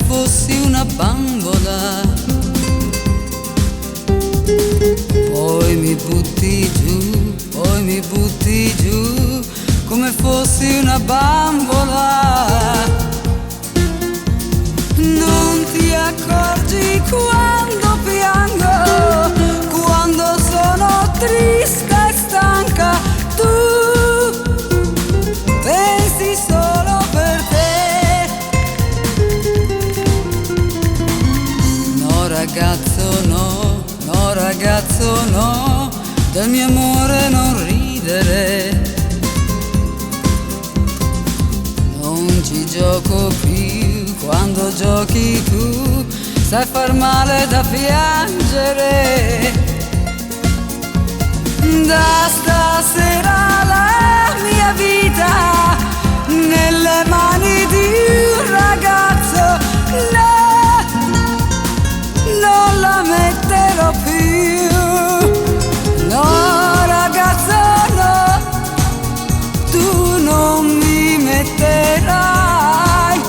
fossi una bambola. Poi mi butti giù, poi mi butti giù, come fossi una bambola. Non ti accorgi quando piango, quando sono triste e stanca. Tu pensi solo per te. No ragazzo no, no ragazzo no, del mio amore non ridere. Non ci gioco più, quando giochi tu sai far male da piangere. Da stasera la mia vita nelle mani di un ragazzo, no, non la metterò più. No ragazzo no, tu non mi metterai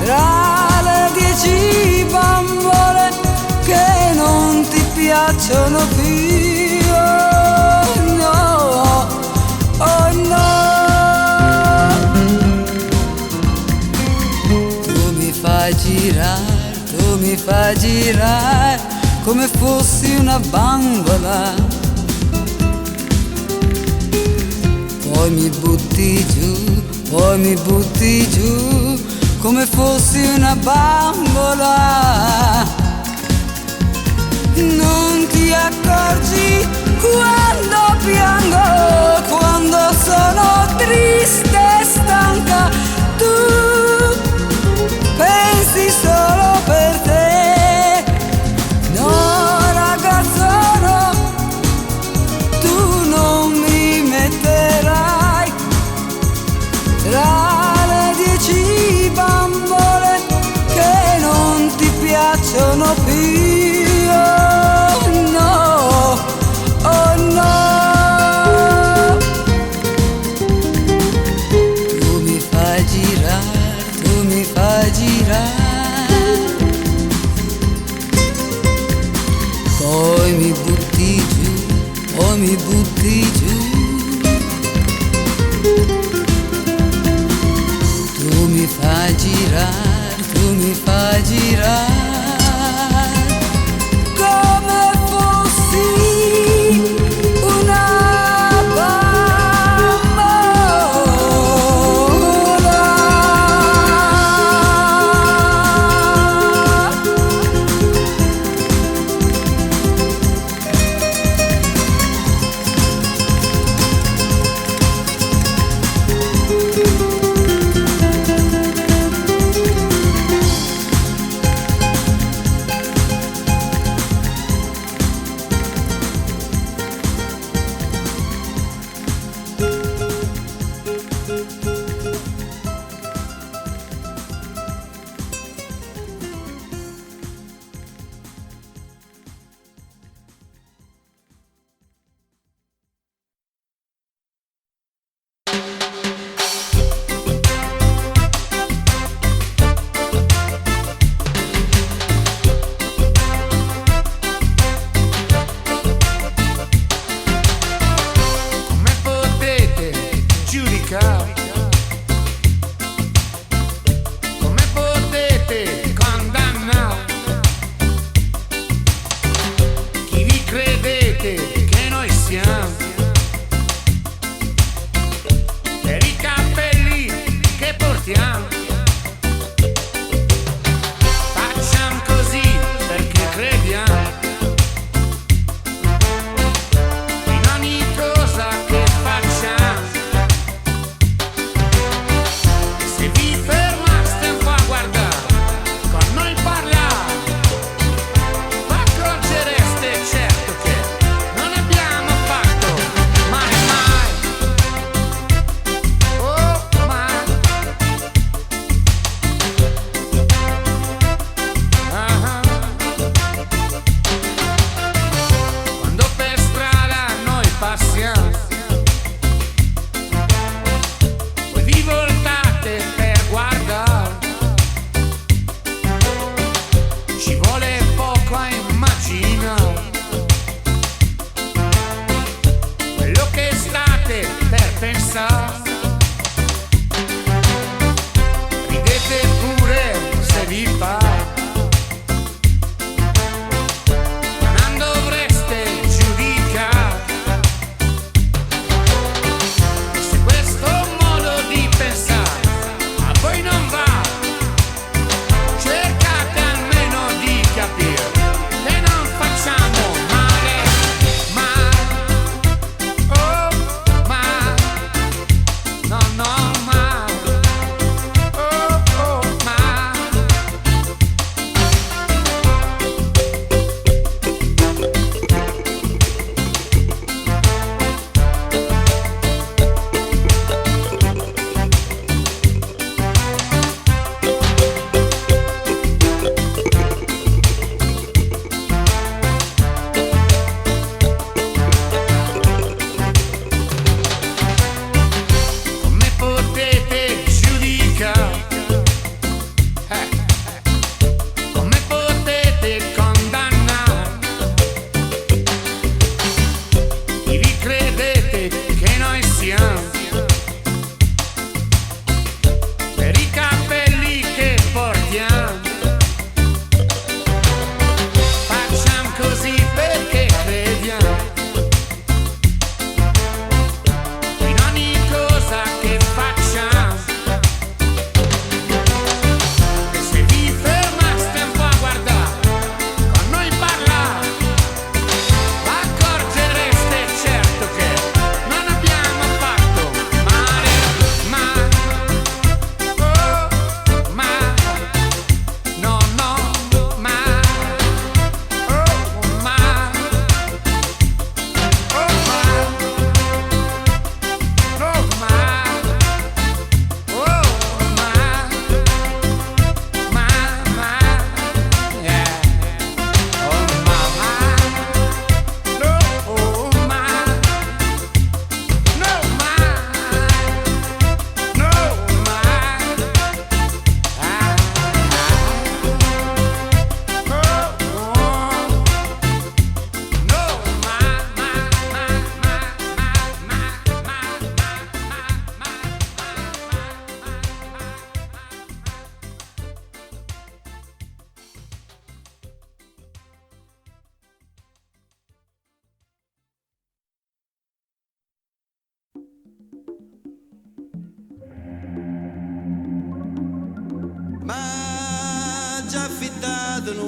tra le 10 bambole che non ti piacciono più. Oh no, tu mi fai girare, tu mi fai girare come fossi una bambola. Poi mi butti giù, poi mi butti giù come fossi una bambola. Non ti accorgi quando piango, quando sono triste e stanca. Tu pensi solo per te. No ragazzo no, tu non mi metterai tra le 10 bambole che non ti piacciono più. Poi mi butti giù, poi mi butti giù. Tu mi fai girare, tu mi fai girare come fossi una bambola.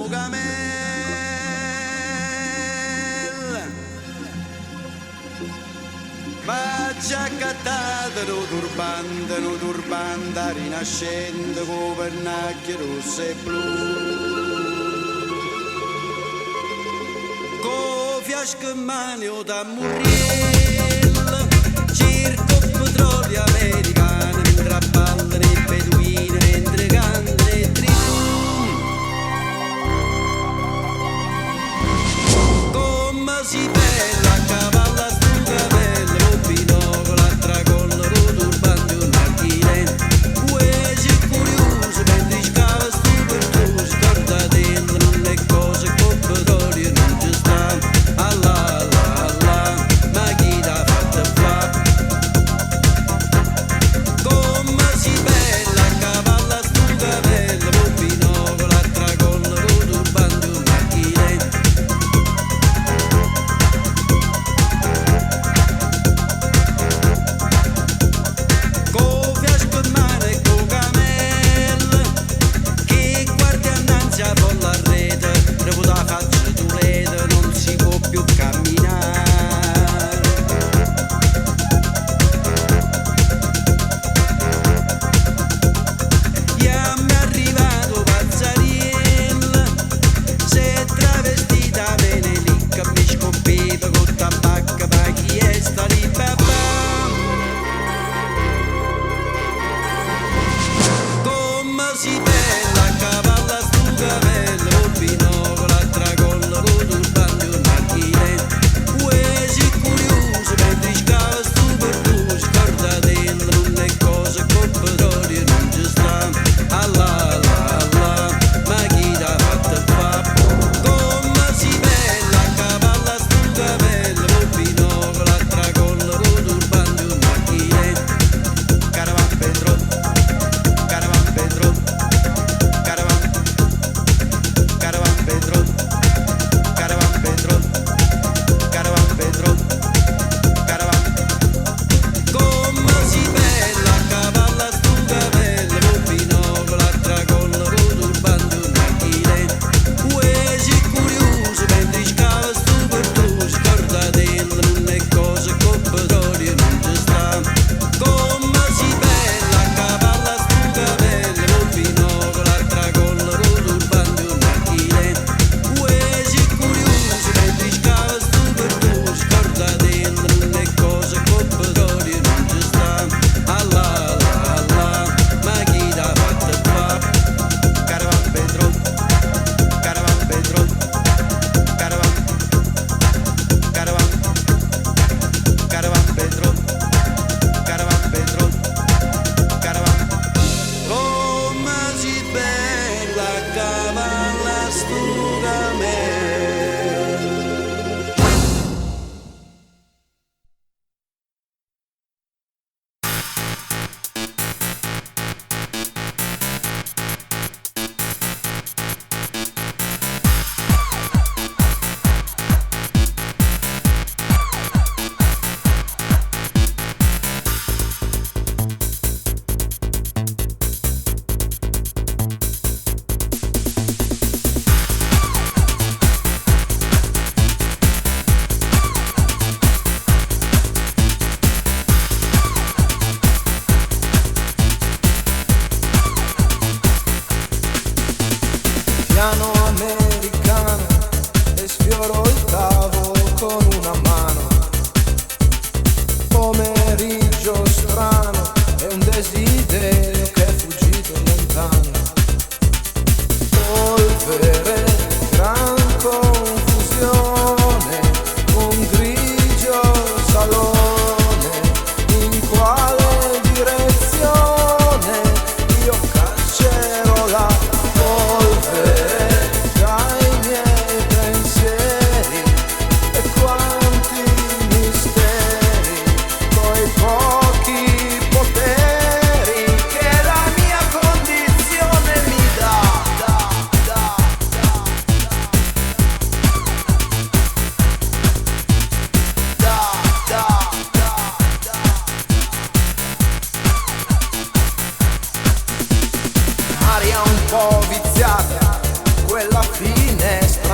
stu camel. Faccia accattata no turbante rinascente con pernacchie rosse e blu. Con fiasco in mano da Muriel, circo petrolio americano, mentre ballano i beduini, mentre cantano i tribuni. Come si bella a cavallo a stu capello, un binocolo a tracollo, con turbante un macchine. Uesi curioso, mentre scava stu pertuso, tortatello, non le cose con petrolio non ci sta. Allah, Allah, Allah, ma chi t'ha fatto fa? Come si bella a cavallo a stu capello, un binocolo a tracollo, con turbante un macchine.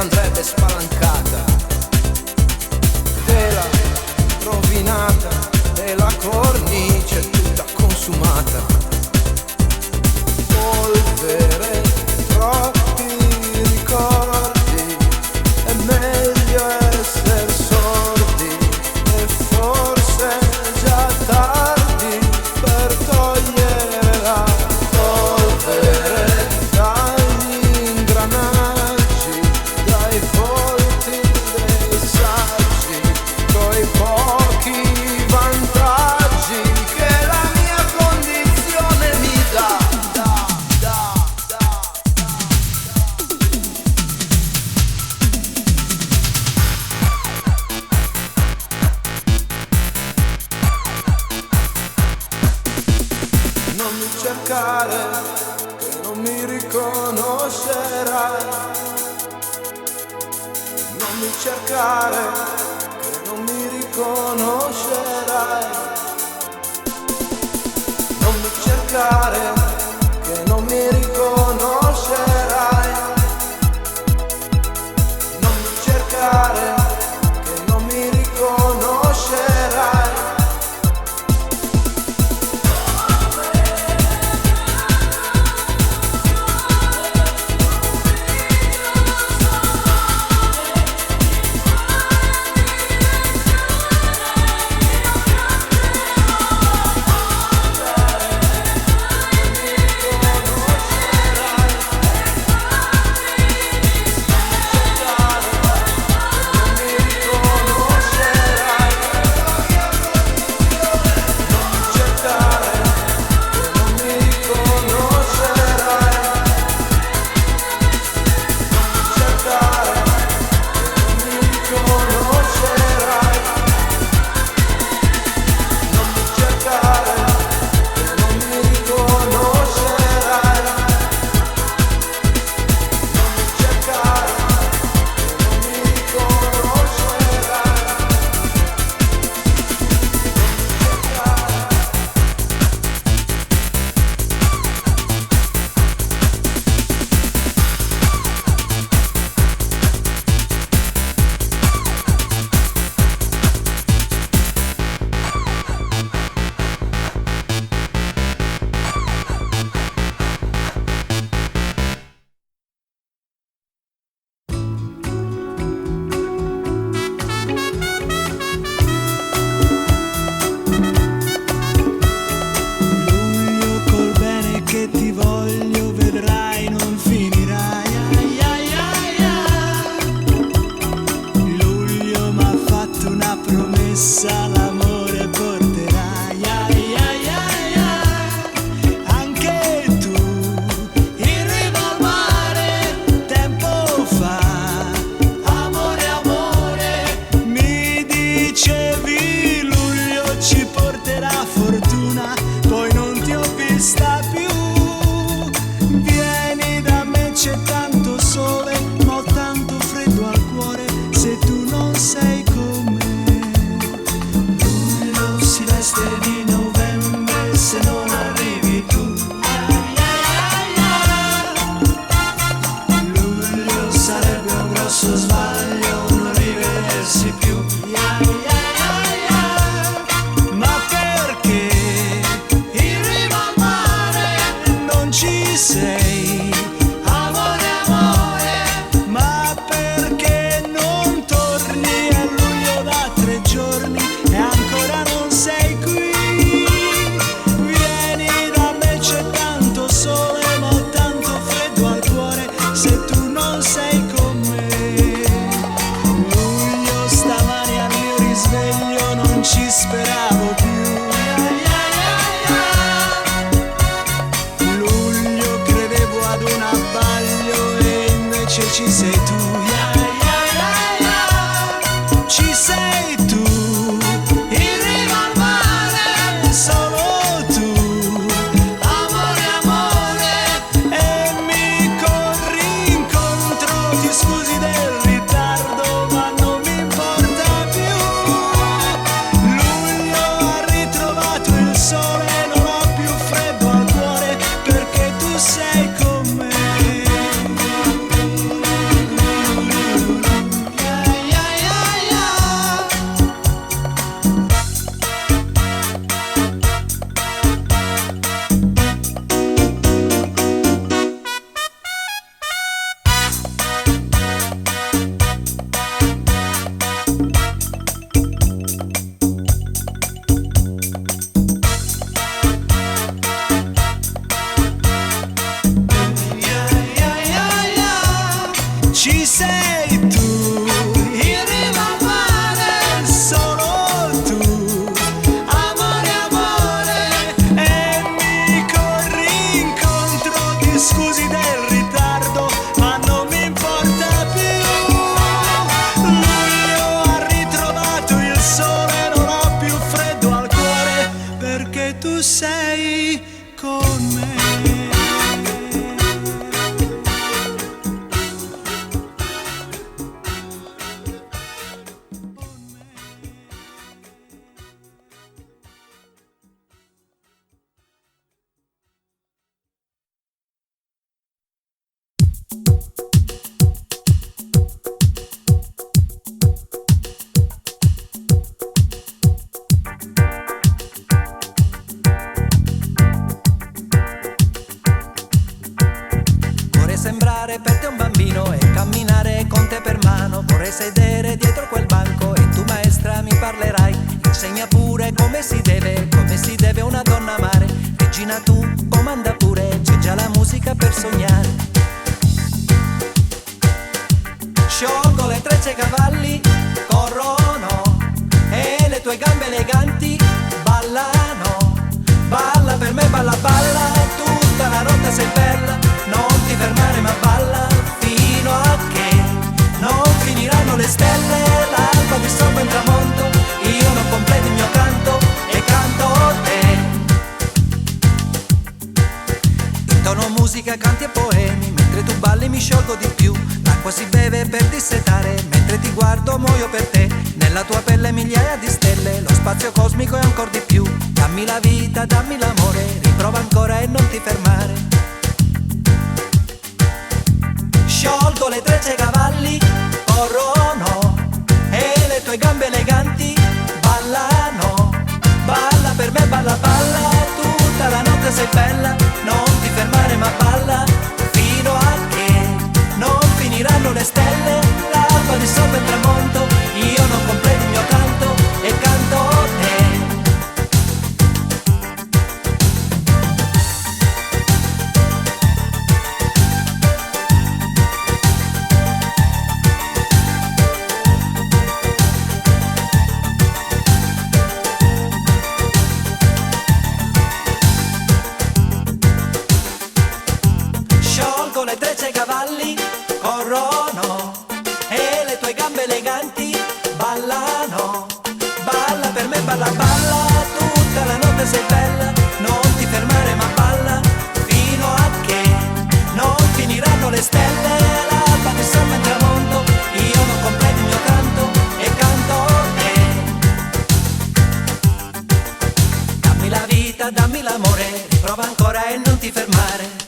andrebbe spalancata. Tela rovinata e la cornice tutta consumata. Polvere, troppi ricordi, è meglio essere sordi e forse è già tardi per togliere la polvere dagli ingranaggi, dai volti dei saggi, coi pochi vantaggi che la mia condizione mi dà. Non mi cercare, che non mi riconoscerai. Non mi cercare, che non mi riconoscerai. Non mi cercare, che non mi riconoscerai. Non mi cercare, che non mi riconoscerai. L'amore porterai, ai, ai, ai, ai. Anche tu in riva al mare tempo fa, amore, amore, mi dicevi luglio ci porterà fortuna, poi non ti ho vista più. Vieni da me, c'è tanto sole, ma ho tanto freddo al cuore se tu non sei con me. Di novembre se non arrivi tu. Luglio sarebbe un grosso sbaglio non rivedersi più. Ma perché in riva al mare non ci sei, amore, amore? Ma perché non torni? È luglio da 3 giorni e ancora non sei qui. Vieni da me, c'è tanto sole, ma ho tanto freddo al cuore se tu non sei con me. Vorrei sembrare per te un bambino e camminare con te per mano. Vorrei sedere dietro quel banco e tu maestra mi parlerai. Insegna pure come si deve una donna amare. Regina tu comanda pure, c'è già la musica per sognare. Sciolgo le trecce cavalli, corrono e le tue gambe eleganti ballano. Balla per me, balla, balla, tutta la notte sei bella. Non ti fermare ma balla fino a che non finiranno le stelle. L'alba dissolve il tramonto, io non completo il mio canto e canto te. Intono musica, canti e poemi, mentre tu balli mi sciolgo di più. L'acqua si beve per dissetare, mentre ti guardo muoio per te. Nella tua pelle migliaia di stelle, lo spazio cosmico è ancora di più. Dammi la vita, dammi l'amore, riprova ancora e non ti fermare. Sciolgo le trecce cavalli, corrono e le tue gambe eleganti ballano. Balla per me, balla, balla, tutta la notte sei bella. Non ti fermare ma balla fino a che non finiranno le stelle. L'alba dissolve il tramonto, io non completo il mio canto e canto te. Sciolgo le trecce cavalli, corrono e le tue gambe eleganti ballano. Balla per me, balla, balla, tutta la notte sei bella. Non ti fermare ma balla fino a che non finiranno le stelle. L'alba dissolve il tramonto, io non completo il mio canto e canto te. Dammi la vita, dammi l'amore, riprova ancora e non ti fermare.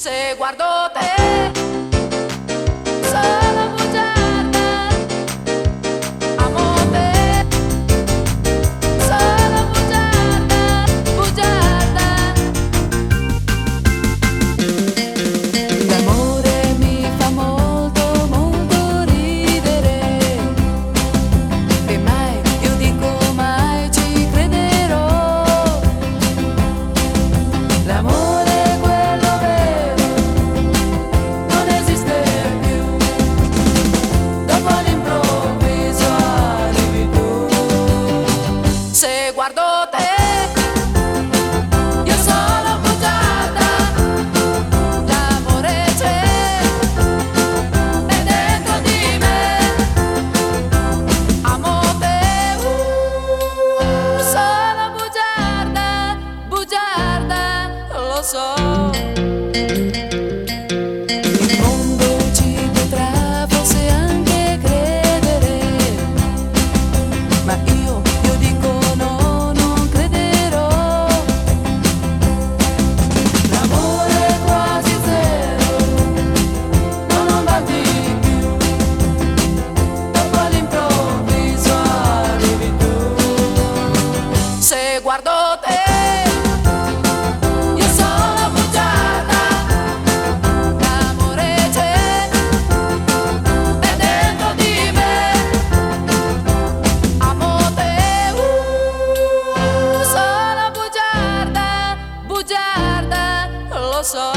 Se guardo te, sono bugiarda, amo te, sono bugiarda, bugiarda. L'amore mi fa molto, molto ridere, e mai, io dico mai ci crederò. L'amore è quello vero, non esiste più, dopo l'improvviso arrivi tu. Se guardo te, io sono bugiarda, l'amore c'è, è dentro di me, amo te, sono bugiarda, bugiarda, lo so. Il mondo ci potrà forse anche credere, ma io dico no, non crederò. L'amore è quasi zero, no, non va di più, dopo all'improvviso arrivi tu. Se guardo te, io sono bugiarda, l'amore c'è, è dentro di me, amo te, sono bugiarda, bugiarda, lo so.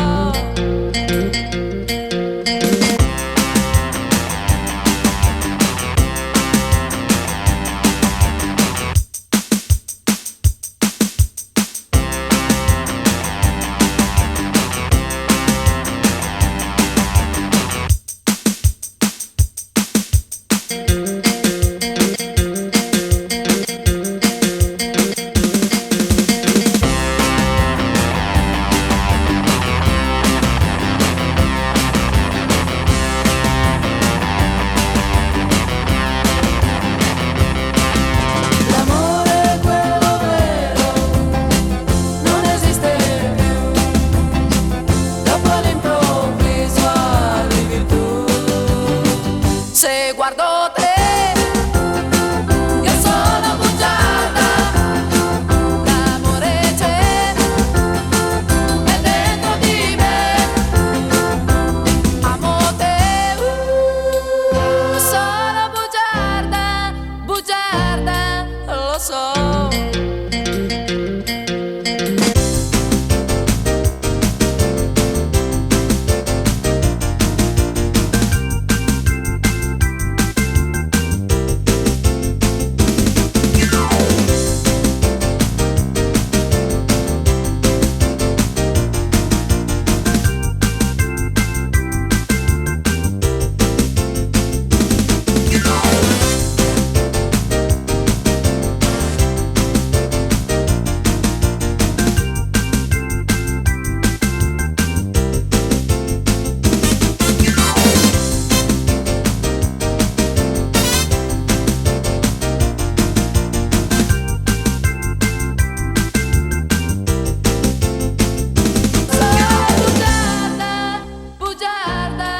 L'amore è quello vero, non esiste più, dopo all'improvviso arrivi tu. Se guardo te, io sono bugiarda, l'amore c'è, è dentro di me, amo te, sono bugiarda, bugiarda, lo so. Sono bugiarda, bugiarda.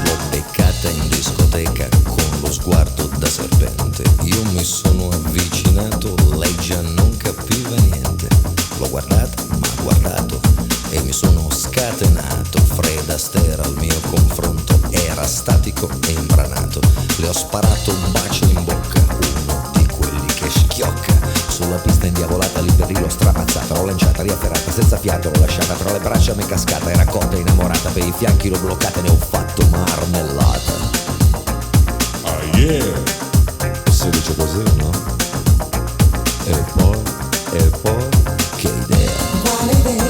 L'ho beccata in discoteca con lo sguardo da serpente. Io mi sono avvicinato, lei già non capiva niente. L'ho guardata, m'ha guardato e mi sono scatenato. Fred Astaire al mio confronto era statico e imbranato. Le ho sparato un bacio in bocca, uno di quelli che schiocca. Sulla pista indiavolata lì per lì l'ho stramazzata, l'ho lanciata, riafferrata, senza fiato l'ho lasciata, tra le braccia mi è cascata, era cotta e innamorata, per i fianchi l'ho bloccata, ne ho fatto marmellata. Ah yeah! Si dice così, no? E poi, che idea? Quale idea?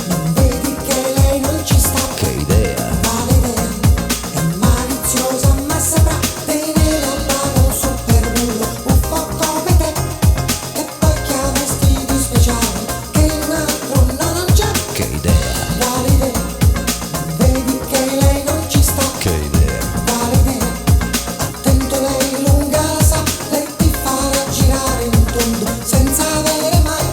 Non vedi che lei non ci sta? Che idea? Quale idea? È maliziosa ma saprà tenere a bada un super bullo, un po' come te. quale idea? Non vedi che lei non ci sta? Che idea? Quale idea? Attento, lei lunga la sa, lei ti farà girare in tondo senza avere mai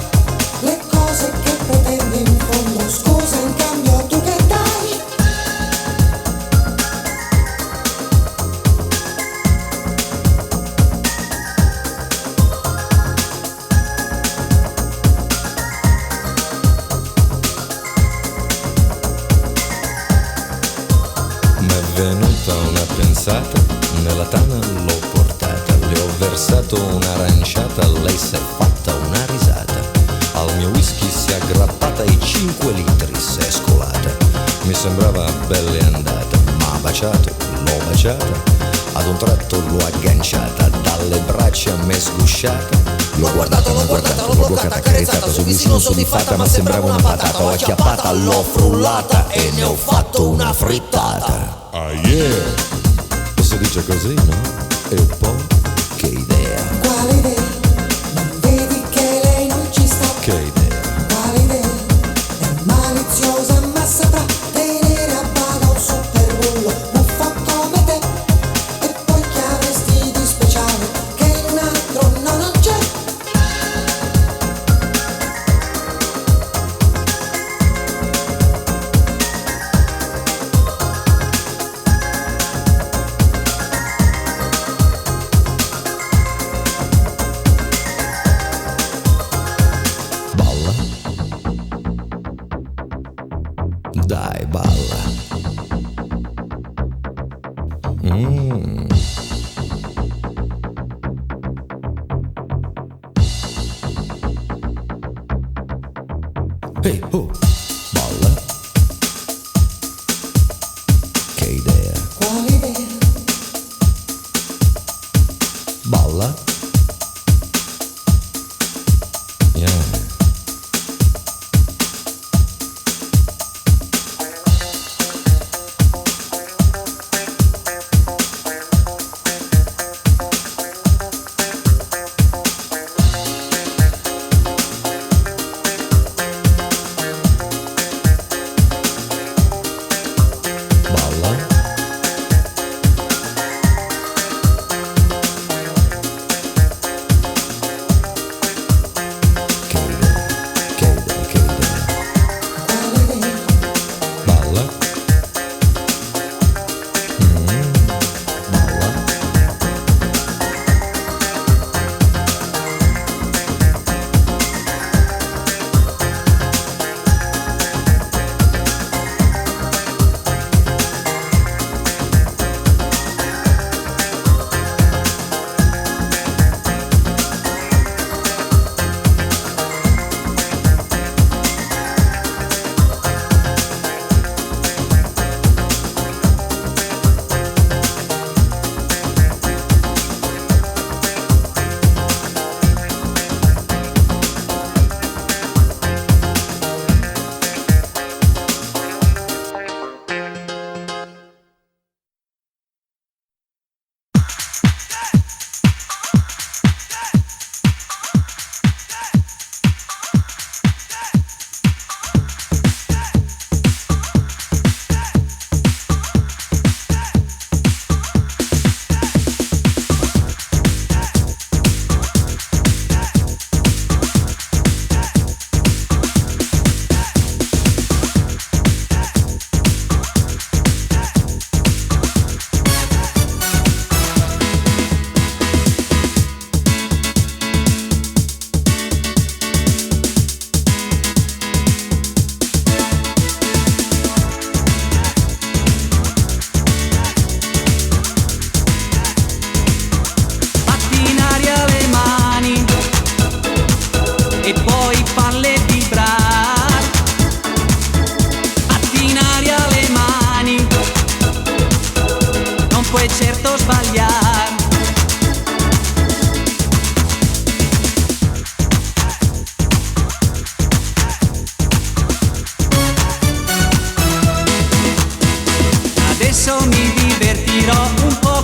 le cose che pretendi in fondo. Scusa, in cambio tu che dai? M'è venuta una pensata, nella tana l'ho portata, le ho versato un'aranciata, lei s'è fatta una risata. Al mio whisky si è aggrappata e 5 litri s'è scolata. Mi sembrava belle andata, m'ha baciato, l'ho baciata. Ad un tratto l'ho agganciata, dalle braccia m'è sgusciata. L'ho guardata, l'ho bloccata, accarezzata, sul visino soddisfatta, ma sembrava una patata. L'ho acchiappata, l'ho frullata e ne ho fatto una frittata. Ah yeah! Si dice così, no? E poi che idea? Quale idea? Non vedi che lei non ci sta? Che idea? Quale idea? È maliziosa ma saprà tenere a bada un super bullo buffo come te. E poi che avresti di speciale che in un altro no non c'è? Balla? Dai, balla. Ehi, oh, balla. Che idea? Quale idea? Balla? Yeah. Balla? Che idea? Che idea? Che idea? Quale idea? Balla? Balla?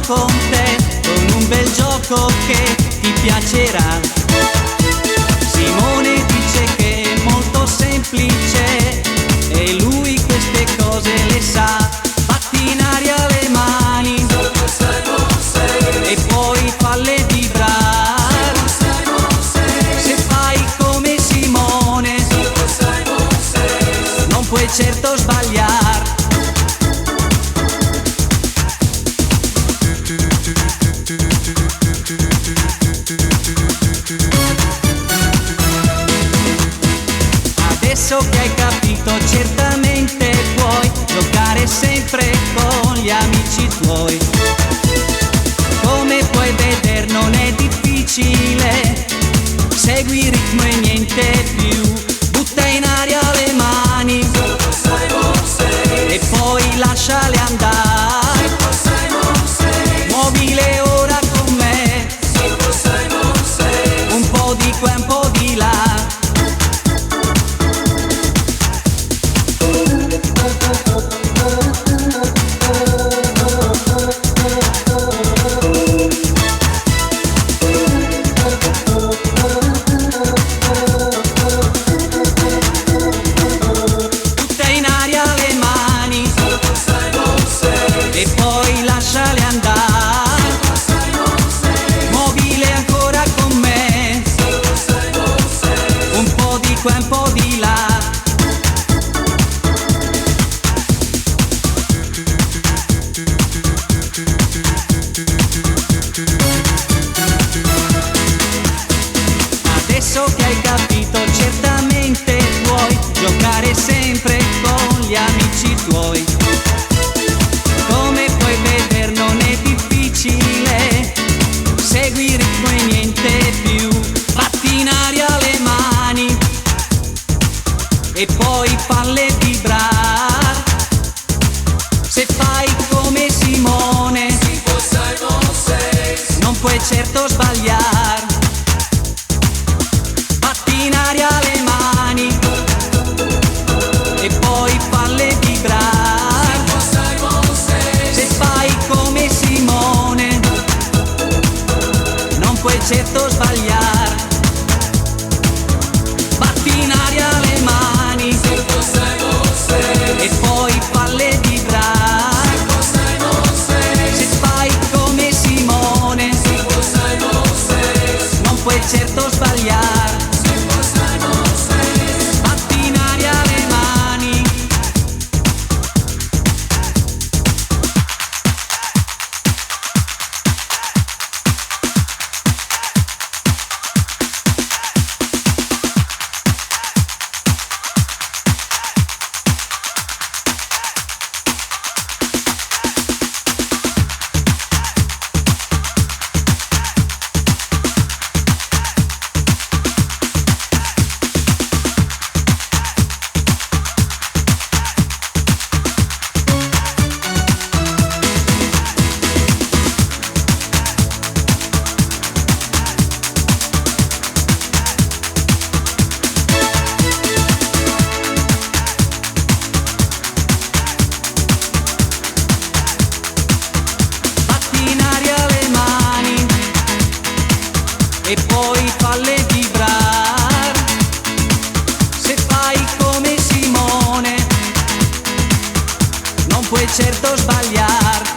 con te, con un bel gioco che ti piacerà. Simone dice che è molto semplice e lui sbagliare. Adesso che hai capito certamente puoi giocare sempre con gli amici tuoi. Come puoi vedere non è difficile, segui il ritmo e niente più. Butta in aria le mani e poi lasciale andare. Muovile ora con me, un po' di qua e un po' di là. Butta in aria le mani e poi lasciale andare. Muovile ancora con me, un po' di qua e un po' di là. Adesso che hai capito certamente puoi giocare sempre con gli amici tuoi. Come puoi vedere non è difficile, segui il ritmo e niente più. Batti in aria le mani e poi falle vibrare. Se fai come Simone non puoi certo sbagliare. Batti in aria le mani e poi falle vibrare. Se fai come Simone non puoi certo sbagliare. Batti in aria le mani e poi falle vibrare. Se fai come Simone non puoi certo sbagliare. Batti in aria le mani. Batti in aria le mani e poi falle vibrare. Se fai come Simone non puoi certo sbagliare.